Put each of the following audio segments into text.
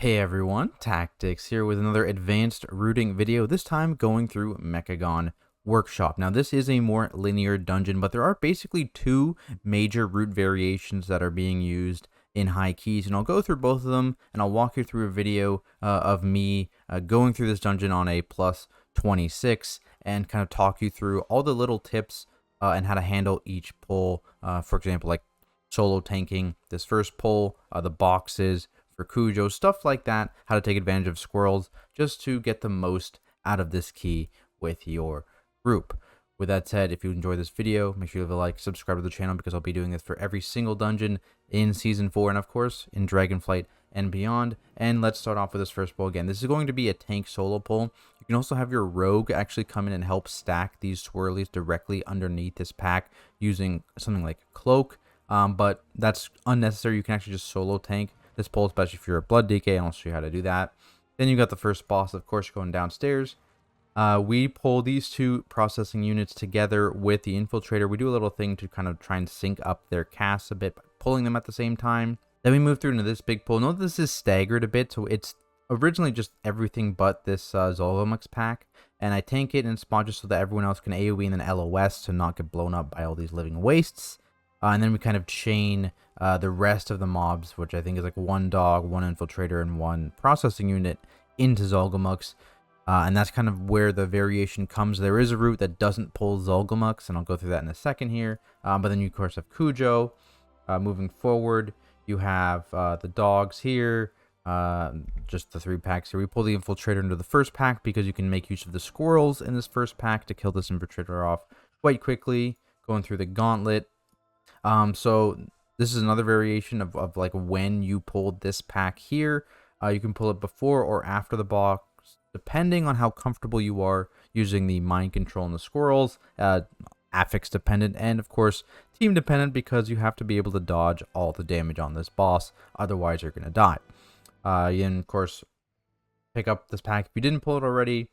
Hey everyone, Tactics here with another advanced routing video, this time going through Mechagon Workshop. Now this is a more linear dungeon, but there are basically two major route variations that are being used in high keys, and I'll go through both of them, and I'll walk you through a video of me going through this dungeon on a plus 26, and kind of talk you through all the little tips and how to handle each pull, for example, like solo tanking this first pull, the boxes, for Cujo, stuff like that, how to take advantage of squirrels, just to get the most out of this key with your group. With that said, if you enjoy this video, make sure you leave a like, subscribe to the channel, because I'll be doing this for every single dungeon in Season 4, and of course, in Dragonflight and beyond. And let's start off with this first pull again. This is going to be a tank solo pull. You can also have your rogue actually come in and help stack these swirlies directly underneath this pack using something like Cloak, but that's unnecessary. You can actually just solo tank this pull, especially if you're a blood DK, and I'll show you how to do that. Then you got the first boss, of course, going downstairs. We pull these two processing units together with the infiltrator. We do a little thing to kind of try and sync up their casts a bit by pulling them at the same time. Then we move through into this big pull. Note this is staggered a bit, so it's originally just everything but this Zolgamux pack. And I tank it in spot just so that everyone else can AoE and then LOS to not get blown up by all these living wastes. And then we kind of chain the rest of the mobs, which I think is like one dog, one infiltrator, and one processing unit into Zolgamux. And that's kind of where the variation comes. There is a route that doesn't pull Zolgamux, and I'll go through that in a second here. But then you, of course, have Cujo. Moving forward, you have the dogs here, just the 3 packs here. We pull the infiltrator into the first pack because you can make use of the squirrels in this first pack to kill this infiltrator off quite quickly. Going through the gauntlet. So this is another variation of like when you pulled this pack here. You can pull it before or after the box, depending on how comfortable you are using the mind control and the squirrels. Affix dependent, and of course team dependent, because you have to be able to dodge all the damage on this boss, otherwise you're going to die. And of course, pick up this pack if you didn't pull it already.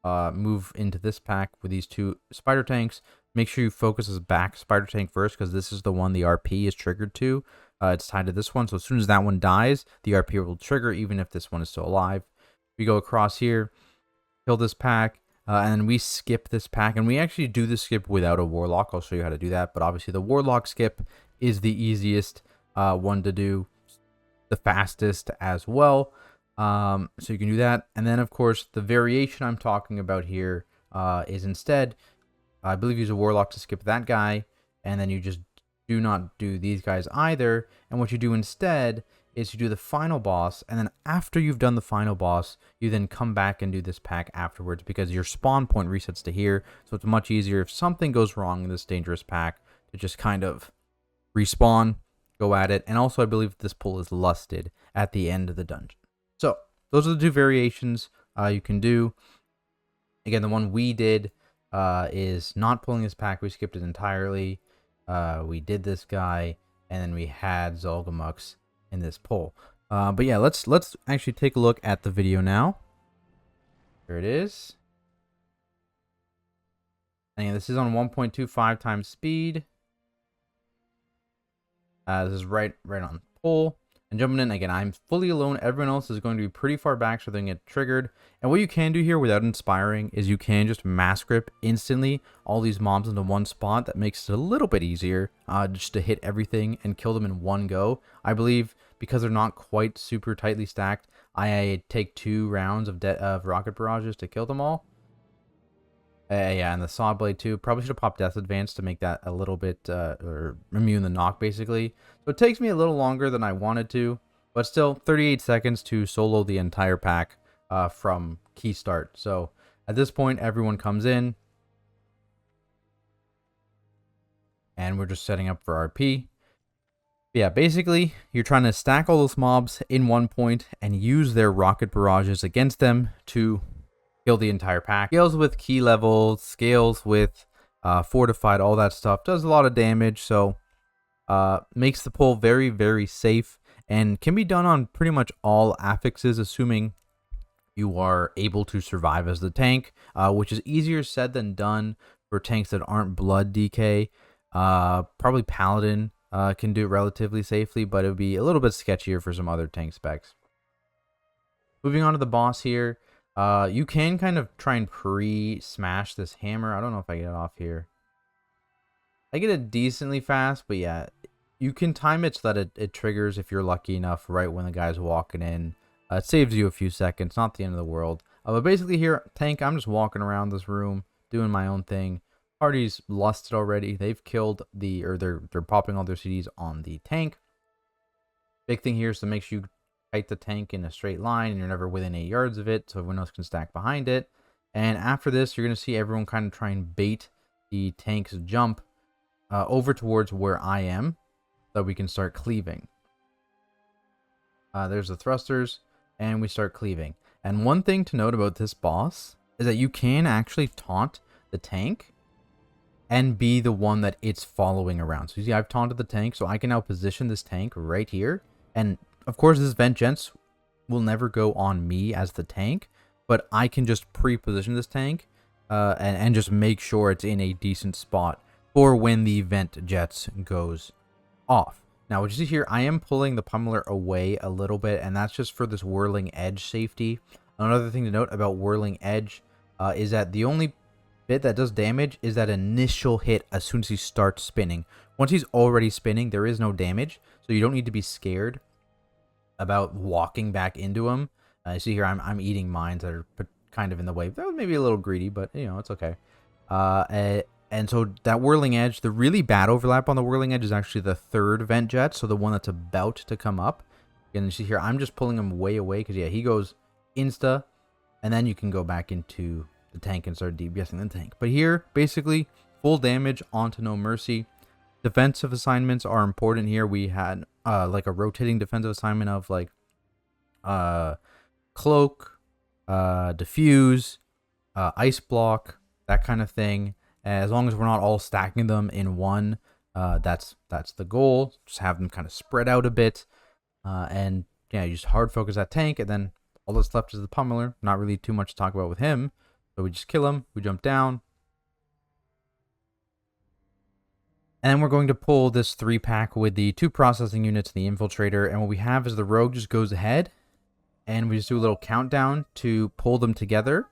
Move into this pack with these 2 spider tanks. Make sure you focus this back spider tank first, because this is the one the RP is triggered to. It's tied to this one, so as soon as that one dies, the RP will trigger, even if this one is still alive. We go across here, kill this pack, and then we skip this pack. And we actually do the skip without a warlock. I'll show you how to do that, but obviously the warlock skip is the easiest one to do, the fastest as well. So you can do that. And then, of course, the variation I'm talking about here is instead, I believe, use a warlock to skip that guy, and then you just do not do these guys either. And what you do instead is you do the final boss, and then after you've done the final boss, you then come back and do this pack afterwards, because your spawn point resets to here. So it's much easier if something goes wrong in this dangerous pack to just kind of respawn, go at it. And also, I believe this pull is lusted at the end of the dungeon. So those are the 2 variations you can do. Again, the one we did is not pulling this pack. We skipped it entirely. We did this guy, and then we had Zolgamux in this pull. But yeah, let's actually take a look at the video now. Here it is. And yeah, this is on 1.25 times speed. This is right on pull. And jumping in, again, I'm fully alone. Everyone else is going to be pretty far back, so they can get triggered. And what you can do here without inspiring is you can just mass grip instantly all these mobs into one spot. That makes it a little bit easier just to hit everything and kill them in one go. I believe because they're not quite super tightly stacked, I take 2 rounds of rocket barrages to kill them all. Yeah, and the saw blade too. Probably should have popped Death Advance to make that a little bit or immune the knock, basically. So it takes me a little longer than I wanted to, but still 38 seconds to solo the entire pack from key start. So at this point, everyone comes in, and we're just setting up for RP. Yeah, basically, you're trying to stack all those mobs in one point and use their rocket barrages against them to kill the entire pack. Scales with key levels, scales with fortified, all that stuff. Does a lot of damage, so makes the pull very, very safe, and can be done on pretty much all affixes, assuming you are able to survive as the tank, which is easier said than done for tanks that aren't blood DK. Probably Paladin can do it relatively safely, but it would be a little bit sketchier for some other tank specs. Moving on to the boss here. You can kind of try and pre-smash this hammer. I don't know if I get it off here. I get it decently fast, but yeah, you can time it so that it triggers if you're lucky enough right when the guy's walking in. It saves you a few seconds, not the end of the world. But basically here, tank, I'm just walking around this room, doing my own thing. Party's lusted already. They've killed they're popping all their CDs on the tank. Big thing here is to make sure you fight the tank in a straight line and you're never within 8 yards of it, so everyone else can stack behind it. And after this, you're going to see everyone kind of try and bait the tank's jump over towards where I am, so we can start cleaving. There's the thrusters, and we start cleaving. And one thing to note about this boss is that you can actually taunt the tank and be the one that it's following around. So you see, I've taunted the tank, so I can now position this tank right here. And of course, this vengeance will never go on me as the tank, but I can just pre-position this tank and just make sure it's in a decent spot for when the vent jets goes off. Now, what you see here, I am pulling the pummeler away a little bit, and that's just for this whirling edge safety. Another thing to note about whirling edge is that the only bit that does damage is that initial hit as soon as he starts spinning. Once he's already spinning, there is no damage, so you don't need to be scared about walking back into him. You see here, I'm eating mines that are kind of in the way. That was maybe a little greedy, but you know, it's okay. And so that whirling edge, the really bad overlap on the whirling edge is actually the third vent jet, so the one that's about to come up. And you see here, I'm just pulling him way away because, yeah, he goes insta, and then you can go back into the tank and start DPSing the tank. But here, basically, full damage onto No Mercy. Defensive assignments are important here. We had like a rotating defensive assignment of like cloak, diffuse, ice block, that kind of thing. As long as we're not all stacking them in one, that's the goal. Just have them kind of spread out a bit, and yeah, you just hard focus that tank, and then all that's left is the pummeler. Not really too much to talk about with him, so we just kill him. We jump down, and then we're going to pull this 3-pack with the 2 processing units, and the infiltrator, and what we have is the rogue just goes ahead, and we just do a little countdown to pull them together.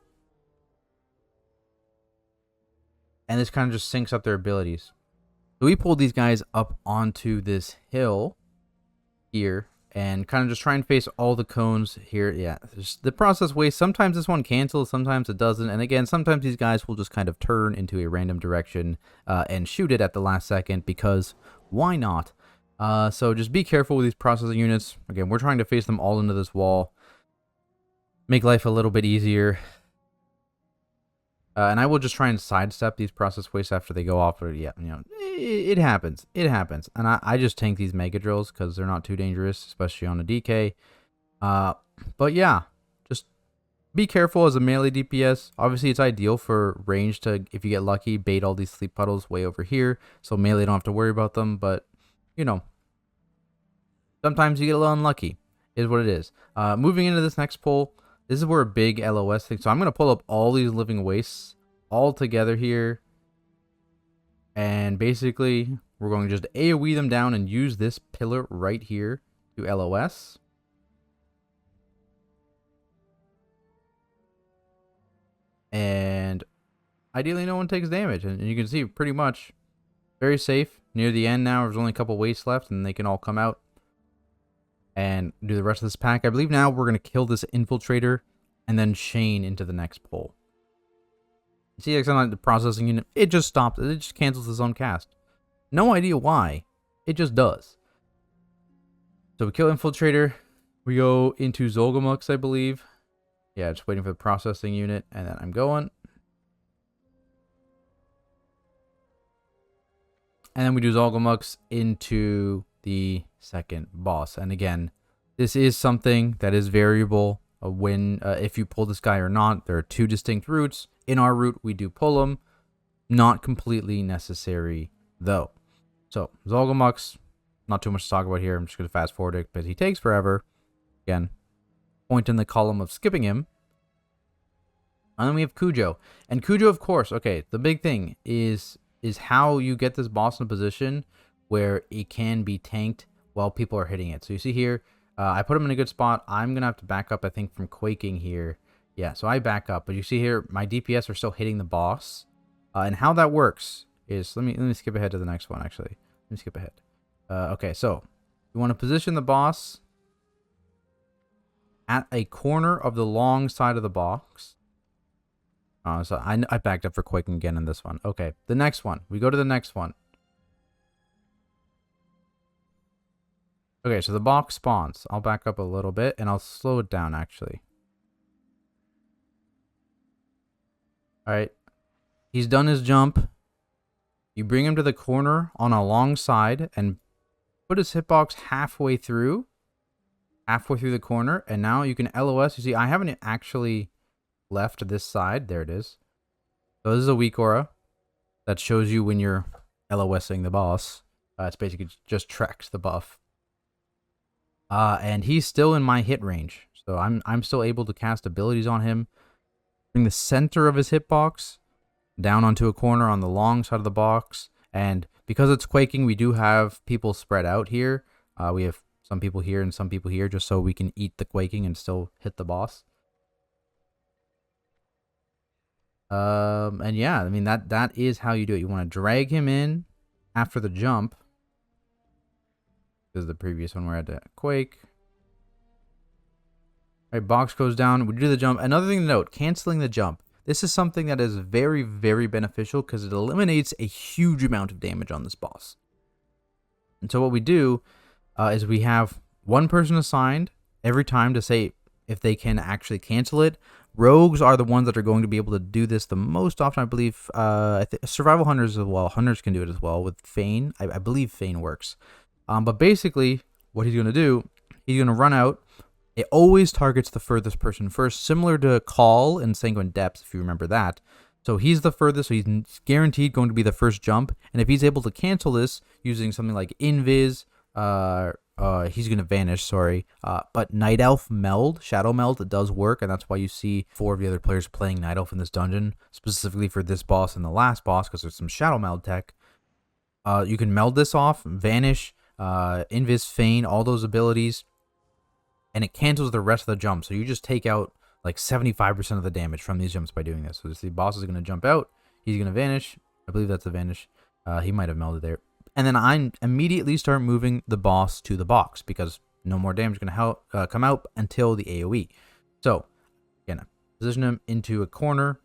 And this kind of just syncs up their abilities. So we pulled these guys up onto this hill here and kind of just try and face all the cones here. Yeah, the process waste. Sometimes this one cancels, sometimes it doesn't. And again, sometimes these guys will just kind of turn into a random direction and shoot it at the last second because why not? So just be careful with these processing units. Again, we're trying to face them all into this wall. Make life a little bit easier. And I will just try and sidestep these process wastes after they go off. Or yeah, you know, it happens. It happens. And I just tank these mega drills because they're not too dangerous, especially on a DK. But yeah, just be careful as a melee DPS. Obviously, it's ideal for range to, if you get lucky, bait all these sleep puddles way over here, so melee don't have to worry about them. But you know, sometimes you get a little unlucky. Is what it is. Moving into this next pull. This is where a big LOS thing. So I'm going to pull up all these living wastes all together here. And basically, we're going to just AoE them down and use this pillar right here to LOS. And ideally, no one takes damage. And you can see pretty much very safe. Near the end now, there's only a couple wastes left and they can all come out and do the rest of this pack. I believe now we're going to kill this infiltrator and then chain into the next pull. See, like something like the processing unit, it just stops. It just cancels its own cast. No idea why. It just does. So we kill infiltrator. We go into Zolgamux, I believe. Yeah, just waiting for the processing unit, and then I'm going. And then we do Zolgamux into the second boss. And again, this is something that is variable when if you pull this guy or not. There are 2 distinct routes. In our route, we do pull them. Not completely necessary, though. So, Zolgamux, not too much to talk about here. I'm just going to fast forward it because he takes forever. Again, point in the column of skipping him. And then we have Cujo. And Cujo, of course, okay, the big thing is how you get this boss in a position where it can be tanked while people are hitting it. So you see here, I put him in a good spot. I'm going to have to back up, I think, from Quaking here. Yeah, so I back up. But you see here, my DPS are still hitting the boss. And how that works is... Let me skip ahead to the next one, actually. Let me skip ahead. Okay, so you want to position the boss at a corner of the long side of the box. So I backed up for Quaking again in this one. Okay, the next one. We go to the next one. Okay, so the box spawns. I'll back up a little bit, and I'll slow it down, actually. Alright. He's done his jump. You bring him to the corner on a long side, and put his hitbox halfway through. Halfway through the corner, and now you can LOS. You see, I haven't actually left this side. There it is. So this is a weak aura that shows you when you're LOSing the boss. It's basically just tracks the buff. And he's still in my hit range. So I'm still able to cast abilities on him. Bring the center of his hitbox down onto a corner on the long side of the box. And because it's Quaking, we do have people spread out here. We have some people here and some people here just so we can eat the Quaking and still hit the boss. And yeah, I mean, that is how you do it. You want to drag him in after the jump. This is the previous one where I had to Quake. Alright, box goes down. We do the jump. Another thing to note, canceling the jump. This is something that is very, very beneficial because it eliminates a huge amount of damage on this boss. And so what we do is we have one person assigned every time to say if they can actually cancel it. Rogues are the ones that are going to be able to do this the most often, I believe. Survival Hunters as well. Hunters can do it as well with Feign. I believe Feign works. But basically, what he's going to do, he's going to run out. It always targets the furthest person first, similar to Call in Sanguine Depths, if you remember that. So he's the furthest, so he's guaranteed going to be the first jump. And if he's able to cancel this using something like Invis, he's going to vanish, sorry. But Night Elf Meld, Shadowmeld, it does work, and that's why you see 4 of the other players playing Night Elf in this dungeon, specifically for this boss and the last boss, because there's some Shadowmeld tech. You can meld this off, vanish, Invis, Feign, all those abilities, and it cancels the rest of the jump. So you just take out like 75% of the damage from these jumps by doing this. So the boss is going to jump out, he's going to vanish. I believe that's a vanish. He might have melded there. And then I immediately start moving the boss to the box because no more damage is going to come out until the AoE. So, again, position him into a corner,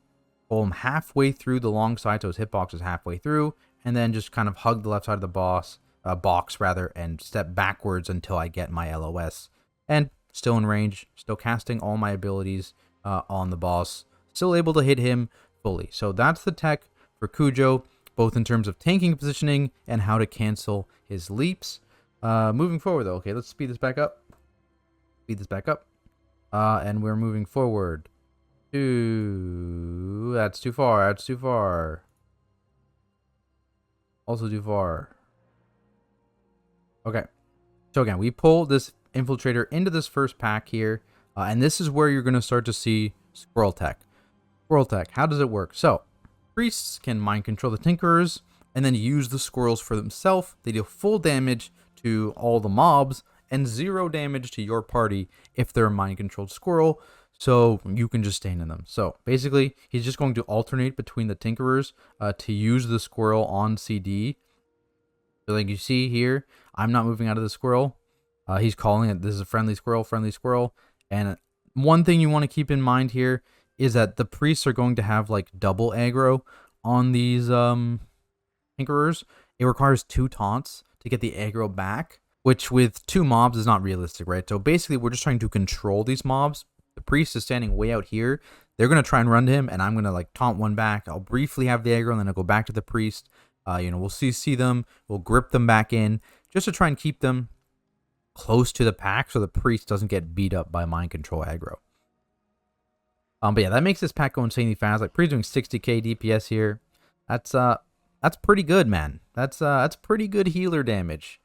pull him halfway through the long side, so his hitbox is halfway through, and then just kind of hug the left side of the box, and step backwards until I get my LOS. And still in range, still casting all my abilities on the boss, still able to hit him fully. So that's the tech for Cujo, both in terms of tanking positioning and how to cancel his leaps. Moving forward, though, okay, let's speed this back up. And we're moving forward to... That's too far. Also too far. Okay. So again, we pull this Infiltrator into this first pack here. And this is where you're going to start to see Squirrel Tech. How does it work? So, priests can mind control the Tinkerers and then use the squirrels for themselves. They deal full damage to all the mobs and 0 damage to your party if they're a mind controlled squirrel. So you can just stand in them. So basically, he's just going to alternate between the Tinkerers to use the squirrel on CD. So like you see here, I'm not moving out of the squirrel. He's calling it, this is a friendly squirrel. And one thing you want to keep in mind here is that the priests are going to have like double aggro on these Tinkerers. It requires 2 taunts to get the aggro back, which with 2 mobs is not realistic, right? So basically, we're just trying to control these mobs. The priest is standing way out here. They're going to try and run to him, and I'm going to like taunt one back. I'll briefly have the aggro, and then I'll go back to the priest. We'll CC them. We'll grip them back in just to try and keep them close to the pack so the priest doesn't get beat up by mind control aggro. But yeah, that makes this pack go insanely fast. Like, priest doing 60k DPS here. That's pretty good, man. That's pretty good healer damage.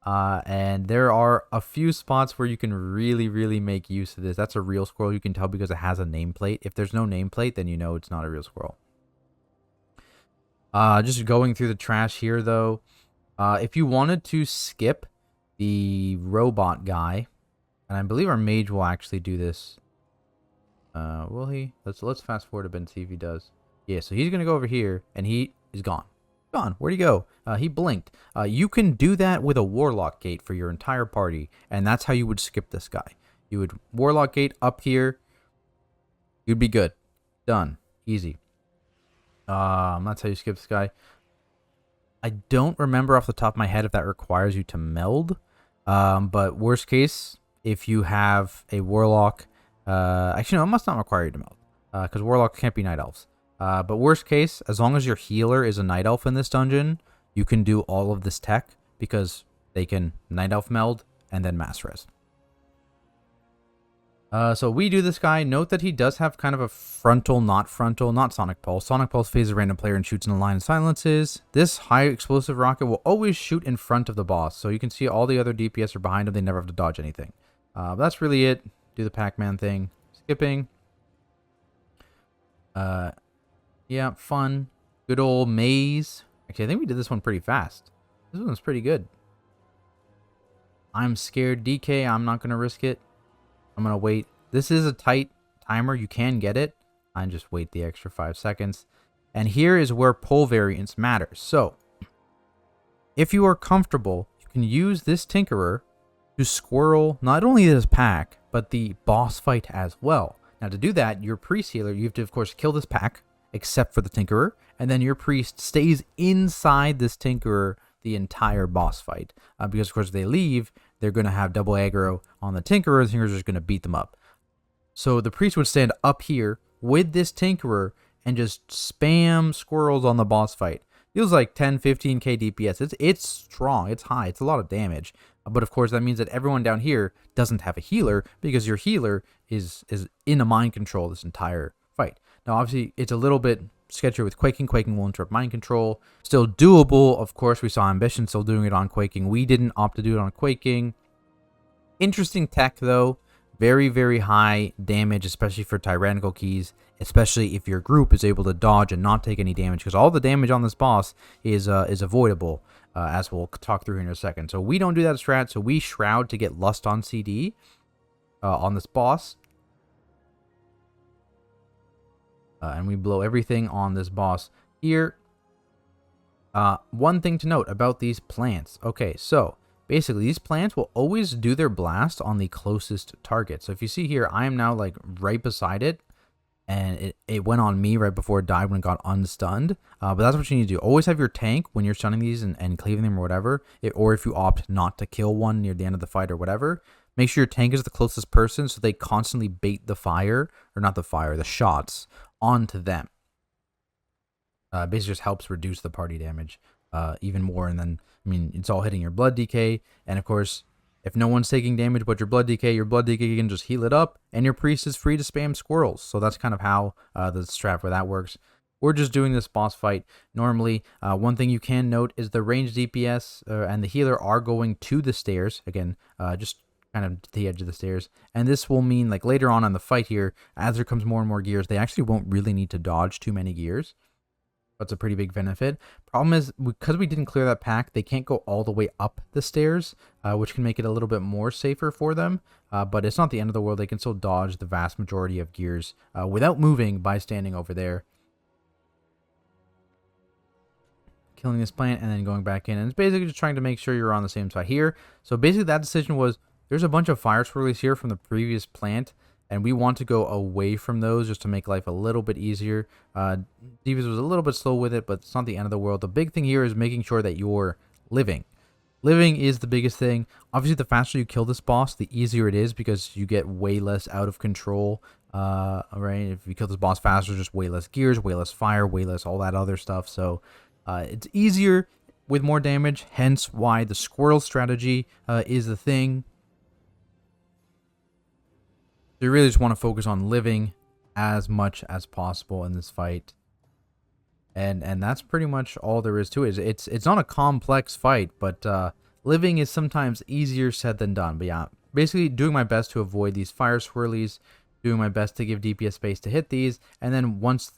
And there are a few spots where you can really make use of this. That's a real squirrel. You can tell because it has a nameplate. If there's no nameplate, then you know it's not a real squirrel. Just going through the trash here, though. If you wanted to skip the robot guy, And I believe our mage will actually do this. Will he? Let's fast forward a bit and see if he does. Yeah, so he's gonna go over here, and he is gone. Gone. Where'd he go? He blinked. You can do that with a Warlock Gate for your entire party, and that's how you would skip this guy. You would Warlock Gate up here. You'd be good. Done. Easy. That's how you skip this guy. I don't remember off the top of my head if that requires you to meld. But worst case, if you have a Warlock... actually, no, it must not require you to meld. Because Warlock can't be Night Elves. But worst case, as long as your healer is a Night Elf in this dungeon, you can do all of this tech. Because they can Night Elf meld and then Mass Res. So we do this guy. Note that he does have kind of a frontal, not Sonic Pulse. Sonic Pulse phases a random player and shoots in a line of silences. This high explosive rocket will always shoot in front of the boss. So you can see all the other DPS are behind him. They never have to dodge anything. But that's really it. Do the Pac-Man thing. Skipping. Yeah, fun. Good old maze. Actually, I think we did this one pretty fast. This one's pretty good. I'm scared. DK, I'm not going to risk it. I'm going to wait. This is a tight timer. You can get it. I just wait the extra 5 seconds. And here is where pull variance matters. So, if you are comfortable, you can use this Tinkerer to squirrel not only this pack, but the boss fight as well. Now, to do that, your priest healer, you have to, of course, kill this pack, except for the Tinkerer. And then your priest stays inside this Tinkerer the entire boss fight. Because, of course, if they leave, they're going to have double aggro on the Tinkerer. The Tinkerer's just going to beat them up. So the priest would stand up here with this Tinkerer and just spam squirrels on the boss fight. Feels like 10, 15k DPS. It's strong. It's high. It's a lot of damage. But of course, that means that everyone down here doesn't have a healer because your healer is in a mind control this entire fight. Now, obviously, it's a little bit sketchier with Quaking. Quaking will interrupt mind control. Still doable. Of course, we saw Ambition still doing it on Quaking. We didn't opt to do it on Quaking. Interesting tech, though. Very, very high damage, especially for Tyrannical keys, especially if your group is able to dodge and not take any damage, because all the damage on this boss is avoidable, as we'll talk through here in a second. So we don't do that strat, so we Shroud to get Lust on CD on this boss. And we blow everything on this boss here. One thing to note about these plants. Okay, so basically, these plants will always do their blast on the closest target. So if you see here, I am now like right beside it. And it went on me right before it died when it got unstunned. But that's what you need to do. Always have your tank when you're stunning these and cleaving them or whatever. Or if you opt not to kill one near the end of the fight or whatever. Make sure your tank is the closest person so they constantly bait the fire. Or not the fire, the shots onto them. Basically just helps reduce the party damage even more. And then, I mean, it's all hitting your blood DK. And of course, if no one's taking damage but your blood DK can just heal it up. And your priest is free to spam squirrels. So that's kind of how the strat for that works. We're just doing this boss fight normally. One thing you can note is the ranged DPS and the healer are going to the stairs. Again, just kind of to the edge of the stairs. And this will mean, like, later on in the fight here, as there comes more and more gears, they actually won't really need to dodge too many gears. That's a pretty big benefit. Problem is, because we didn't clear that pack, they can't go all the way up the stairs, which can make it a little bit more safer for them. But it's not the end of the world. They can still dodge the vast majority of gears without moving by standing over there. Killing this plant and then going back in. And it's basically just trying to make sure you're on the same side here. So basically that decision was, there's a bunch of fire swirlies here from the previous plant. And we want to go away from those just to make life a little bit easier. Divas was a little bit slow with it, but it's not the end of the world. The big thing here is making sure that you're living. Living is the biggest thing. Obviously, the faster you kill this boss, the easier it is because you get way less out of control. Right? If you kill this boss faster, just way less gears, way less fire, way less all that other stuff. So it's easier with more damage, hence why the squirrel strategy is the thing. So you really just want to focus on living as much as possible in this fight. And that's pretty much all there is to it. It's not a complex fight, but living is sometimes easier said than done. But yeah, basically doing my best to avoid these fire swirlies, doing my best to give DPS space to hit these, and then once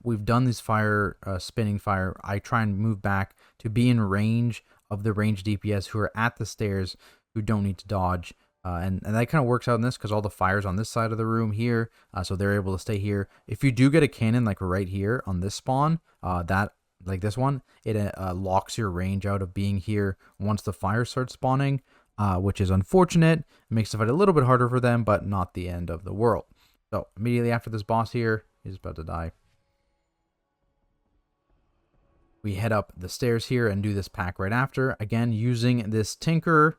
we've done this fire, spinning fire, I try and move back to be in range of the ranged DPS who are at the stairs, who don't need to dodge. And that kind of works out in this because all the fire's on this side of the room here, so they're able to stay here. If you do get a cannon like right here on this spawn, that like this one, it locks your range out of being here once the fire starts spawning, which is unfortunate. It makes the fight a little bit harder for them, but not the end of the world. So immediately after this boss here, he's about to die. We head up the stairs here and do this pack right after, again using this Tinker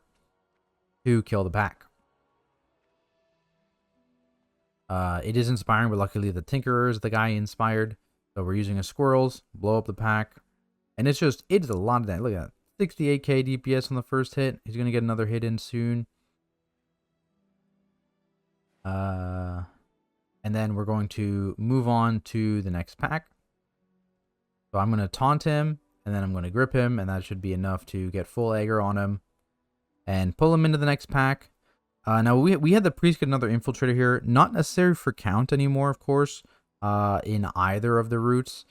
to kill the pack. It is inspiring, but luckily the Tinkerer is the guy inspired. So we're using a Squirrels, blow up the pack. And it's a lot of damage. Look at that. 68k DPS on the first hit. He's going to get another hit in soon. And then we're going to move on to the next pack. So I'm going to taunt him, and then I'm going to grip him, and that should be enough to get full aggro on him. And pull him into the next pack. Now, we had the priest get another infiltrator here. Not necessary for count anymore, of course, in either of the routes.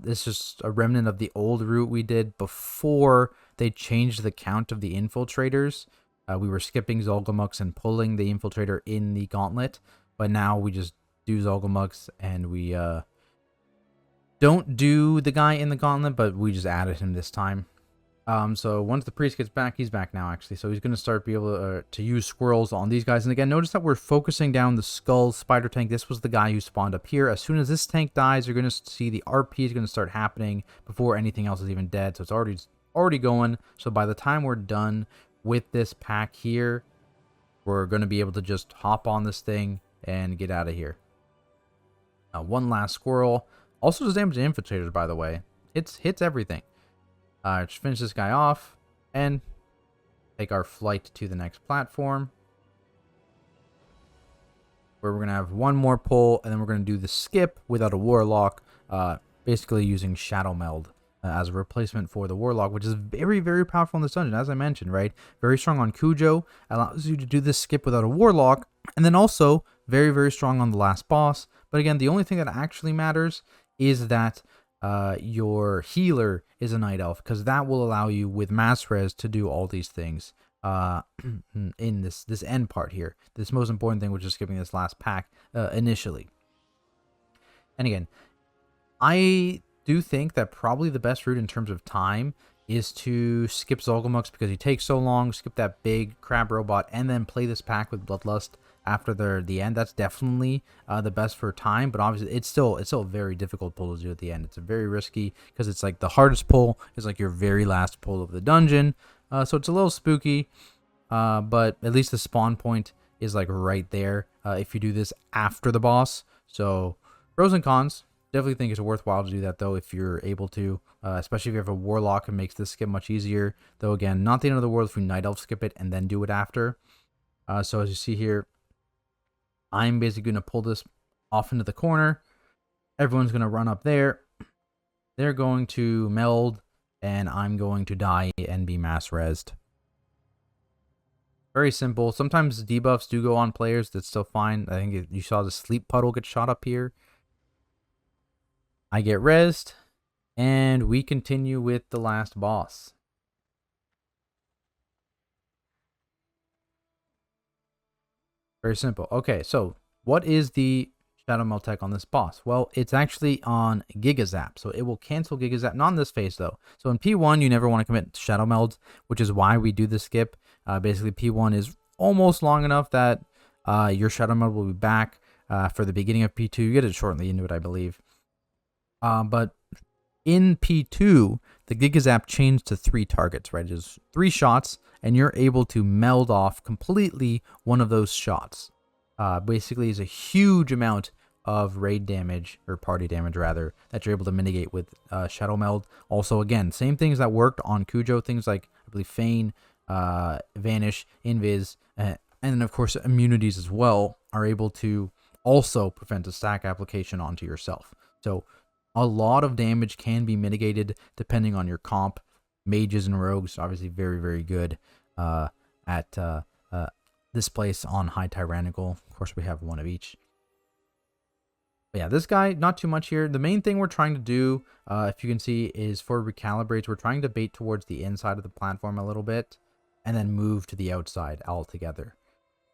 This is just a remnant of the old route we did before they changed the count of the infiltrators. We were skipping Zolgamux and pulling the infiltrator in the gauntlet. But now we just do Zolgamux, and we don't do the guy in the gauntlet, but we just added him this time. So once the priest gets back, he's back now actually. So he's going to start be able to use squirrels on these guys. And again, notice that we're focusing down the skull spider tank. This was the guy who spawned up here. As soon as this tank dies, you're going to see the RP is going to start happening before anything else is even dead. So it's already going. So by the time we're done with this pack here, we're going to be able to just hop on this thing and get out of here. One last squirrel. Also does damage to infiltrators, by the way. Hits everything. Just finish this guy off and take our flight to the next platform, where we're going to have one more pull, and then we're going to do the skip without a warlock, basically using Shadowmeld as a replacement for the warlock, which is very, very powerful in this dungeon, as I mentioned, right? Very strong on Cujo, allows you to do this skip without a warlock, and then also very, very strong on the last boss. But again, the only thing that actually matters is that your healer is a night elf, because that will allow you with mass res to do all these things in this end part here. This most important thing, which is skipping this last pack initially. And again, I do think that probably the best route in terms of time is to skip Zolgamux because he takes so long, skip that big crab robot, and then play this pack with Bloodlust after the end. That's definitely the best for time, but obviously it's still a very difficult pull to do at the end. It's a very risky because it's like the hardest pull is like your very last pull of the dungeon. So it's a little spooky, but at least the spawn point is like right there if you do this after the boss. So pros and cons. Definitely think it's worthwhile to do that though if you're able to, especially if you have a warlock. It makes this skip much easier. Though again, not the end of the world if we night elf skip it and then do it after. So as you see here, I'm basically going to pull this off into the corner. Everyone's going to run up there. They're going to meld, and I'm going to die and be mass rezzed. Very simple. Sometimes debuffs do go on players. That's still fine. I think you saw the sleep puddle get shot up here. I get rezzed, and we continue with the last boss. Very simple. Okay, so what is the Shadowmeld tech on this boss? Well, it's actually on Gigazap, so it will cancel Gigazap. Not in this phase, though. So in P1, you never want to commit Shadowmeld, which is why we do the skip. Basically, P1 is almost long enough that your Shadowmeld will be back for the beginning of P2. You get it shortly into it, I believe. But in P2, the Gigazap changed to 3 targets, right? It's 3 shots, and you're able to meld off completely one of those shots. Basically, is a huge amount of raid damage, or party damage rather, that you're able to mitigate with Shadowmeld. Also, again, same things that worked on Cujo, things like, I believe, Feign, Vanish, Invis, and then, of course, immunities as well are able to also prevent a stack application onto yourself. So a lot of damage can be mitigated depending on your comp. Mages and rogues, obviously very, very good at this place on High Tyrannical. Of course, we have one of each. But yeah, this guy, not too much here. The main thing we're trying to do, if you can see, is for recalibrates, we're trying to bait towards the inside of the platform a little bit and then move to the outside altogether.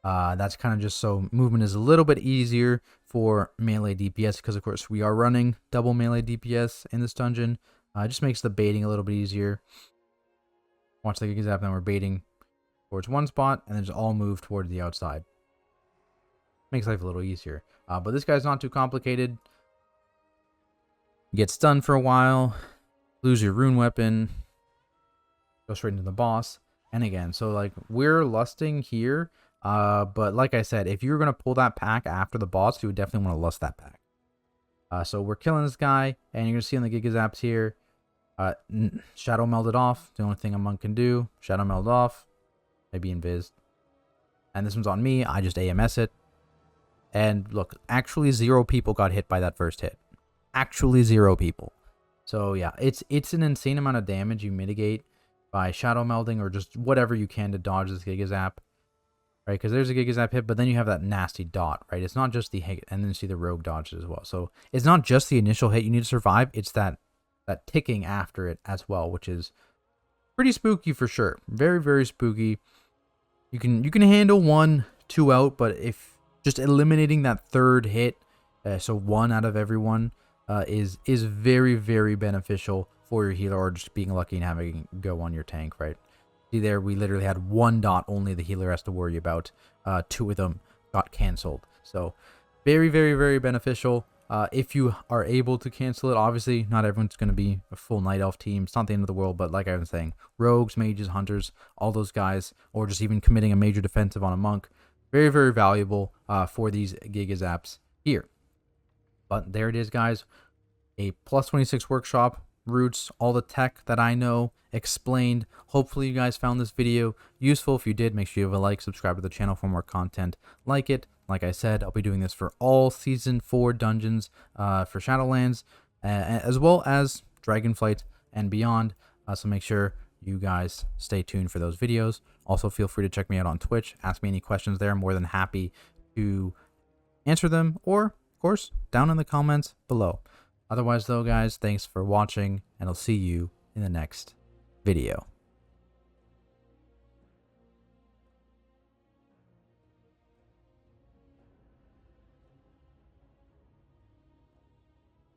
That's kind of just so movement is a little bit easier for melee DPS, because of course we are running double melee DPS in this dungeon. It just makes the baiting a little bit easier. Watch the Giga Zap, then we're baiting towards one spot, and then just all move towards the outside. Makes life a little easier. But this guy's not too complicated. You get stunned for a while, lose your rune weapon, go straight into the boss. And again, so like we're lusting here, but like I said, if you're going to pull that pack after the boss, you would definitely want to lust that pack. So we're killing this guy, and you're going to see on the Giga Zaps here, Shadow Melded off. The only thing a monk can do. Shadow Meld off. Maybe invis. And this one's on me. I just AMS it. And look, actually 0 people got hit by that first hit. Actually 0 people. So yeah, it's an insane amount of damage you mitigate by Shadow Melding or just whatever you can to dodge this Giga Zap. Right, because there's a Giga Zap hit, but then you have that nasty dot, right? It's not just the hit, and then you see the rogue dodges as well. So it's not just the initial hit you need to survive, it's that ticking after it as well, which is pretty spooky for sure. Very, very spooky. You can handle 1, 2 out, but if just eliminating that third hit, so 1 out of every one, is very, very beneficial for your healer, or just being lucky and having it go on your tank, right? See there, we literally had 1 dot only the healer has to worry about. 2 of them got canceled. So very, very, very beneficial. If you are able to cancel it, obviously not everyone's going to be a full night elf team. It's not the end of the world, but like I was saying, rogues, mages, hunters, all those guys, or just even committing a major defensive on a monk, very, very valuable for these Giga Zaps here. But there it is, guys. A plus 26 workshop, roots, all the tech that I know explained. Hopefully you guys found this video useful. If you did, make sure you have a like, subscribe to the channel for more content like it. Like I said, I'll be doing this for all Season 4 dungeons for Shadowlands, as well as Dragonflight and beyond. So make sure you guys stay tuned for those videos. Also, feel free to check me out on Twitch. Ask me any questions there. I'm more than happy to answer them, or, of course, down in the comments below. Otherwise, though, guys, thanks for watching, and I'll see you in the next video.